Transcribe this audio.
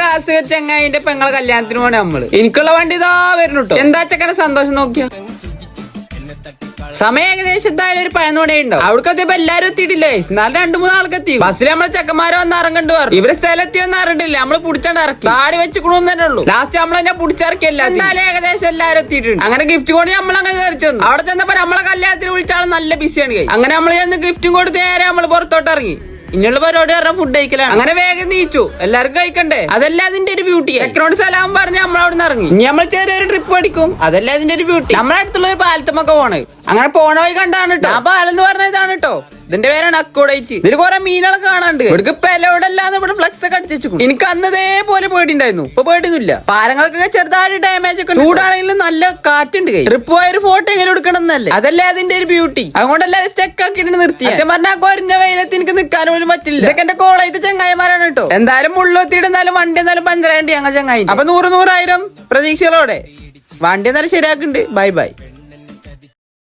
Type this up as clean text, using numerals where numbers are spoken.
കാസ് ചെങ്ങായിന്റെ പെങ്ങളെ കല്യാണത്തിന് പോണേ നമ്മള്. എനിക്കുള്ള വണ്ടി ഇതാ വരുന്നുട്ടോ. എന്താ ചെക്കനെ സന്തോഷം നോക്കിയ സമയം ഏകദേശം എന്തായാലും ഒരു 11 മണി ഉണ്ടാവും. അവിടേക്ക് എത്തിയപ്പോ എല്ലാരും എത്തിയിട്ടില്ലേ? എന്നാലും 2-3 ആൾക്ക് എത്തി. ബസ്സിൽ നമ്മളെ ചെക്കന്മാരെ വന്ന് ഇറങ്ങണ്ടു പറഞ്ഞു. ഇവര് സ്ഥലത്തിയൊന്നും അറിഞ്ഞിട്ടില്ല. നമ്മള് പുടിച്ചാണ്ട് ഇറക്കി താടി വെച്ചുകൊണ്ടു തന്നെ ഉള്ളൂ. ലാസ്റ്റ് നമ്മളെന്നെ പുടിച്ചിറക്കിയല്ല. എന്തായാലും ഏകദേശം എല്ലാരും എത്തിയിട്ടുണ്ട്. അങ്ങനെ ഗിഫ്റ്റ് കൊണ്ട് നമ്മളങ്ങനെ കയറി ചെന്നു. അവിടെ ചെന്നപ്പോ നമ്മളെ കല്യാണത്തിന് വിളിച്ചാൽ നല്ല ബിസിയാണ്. അങ്ങനെ നമ്മൾ ചെന്ന് ഗിഫ്റ്റും കൊടുത്ത് നേരെ നമ്മള് പുറത്തോട്ട് ഇറങ്ങി. ഇനിയുള്ള പരിപാടി പറഞ്ഞ ഫുഡ് കഴിക്കലാണ്. അങ്ങനെ വേഗം നീച്ചു. എല്ലാവർക്കും കഴിക്കണ്ടേ? അതല്ല അതിന്റെ ഒരു ബ്യൂട്ടി. ചെക്കനോട് സലാം പറഞ്ഞ് നമ്മൾ അവിടെ നിന്ന് ഇറങ്ങി. ഇനി നമ്മൾ ചെറിയൊരു ട്രിപ്പ് അടിക്കും. അതല്ല അതിന്റെ ഒരു ബ്യൂട്ടി. നമ്മളെ അടുത്തുള്ള ഒരു പാലത്തുമൊക്കെ പോണ്. അങ്ങനെ പോണ വഴി കണ്ടാണ് കേട്ടോ. ആ പാലം എന്ന് പറഞ്ഞ ഇതാണ് കേട്ടോ. ഇതിന്റെ പേരാണ് അക്കോഡൈറ്റ്. ഇതിൽ കുറെ മീനുകളൊക്കെ കാണാണ്ട്. ഇവർക്ക് പെലോടല്ലാന്ന് ഇവിടെ ഫ്ലക്സ് ഒക്കെ അടിച്ചു. എനിക്ക് അന്ന് ഇതേപോലെ പേടിണ്ടായിരുന്നു. ഇപ്പൊ പേടിയൊന്നുമില്ല. പാലങ്ങൾക്കൊക്കെ ചെറുതായിട്ട് ഡാമേജ് ഒക്കെ. ചൂടാണെങ്കിലും നല്ല കാറ്റുണ്ട്. ട്രിപ്പ് പോയ ഒരു ഫോട്ടോ എങ്ങനെ എടുക്കണം എന്നല്ലേ? അതല്ലേ അതിന്റെ ഒരു ബ്യൂട്ടി. അതുകൊണ്ട് എല്ലാവരും സ്റ്റെക്ക് ആക്കിയിട്ട് നിർത്തി. സത്യം പറഞ്ഞാൽ കുറഞ്ഞ വെയിലത്ത് എനിക്ക് നിൽക്കാൻ പോലും പറ്റില്ല. ഇതൊക്കെ എന്റെ കോളേജ് ചങ്ങായിമാരാണ് കേട്ടോ. എന്തായാലും മുള്ളൊത്തിയിട്ട് എന്തായാലും വണ്ടി എന്തായാലും പഞ്ചറായിട്ട് ഞങ്ങൾ ചങ്ങായി. അപ്പൊ 100-100,000 പ്രതീക്ഷകളോടെ വണ്ടി എന്തായാലും ശരിയാക്കുന്നുണ്ട്. Bye bye.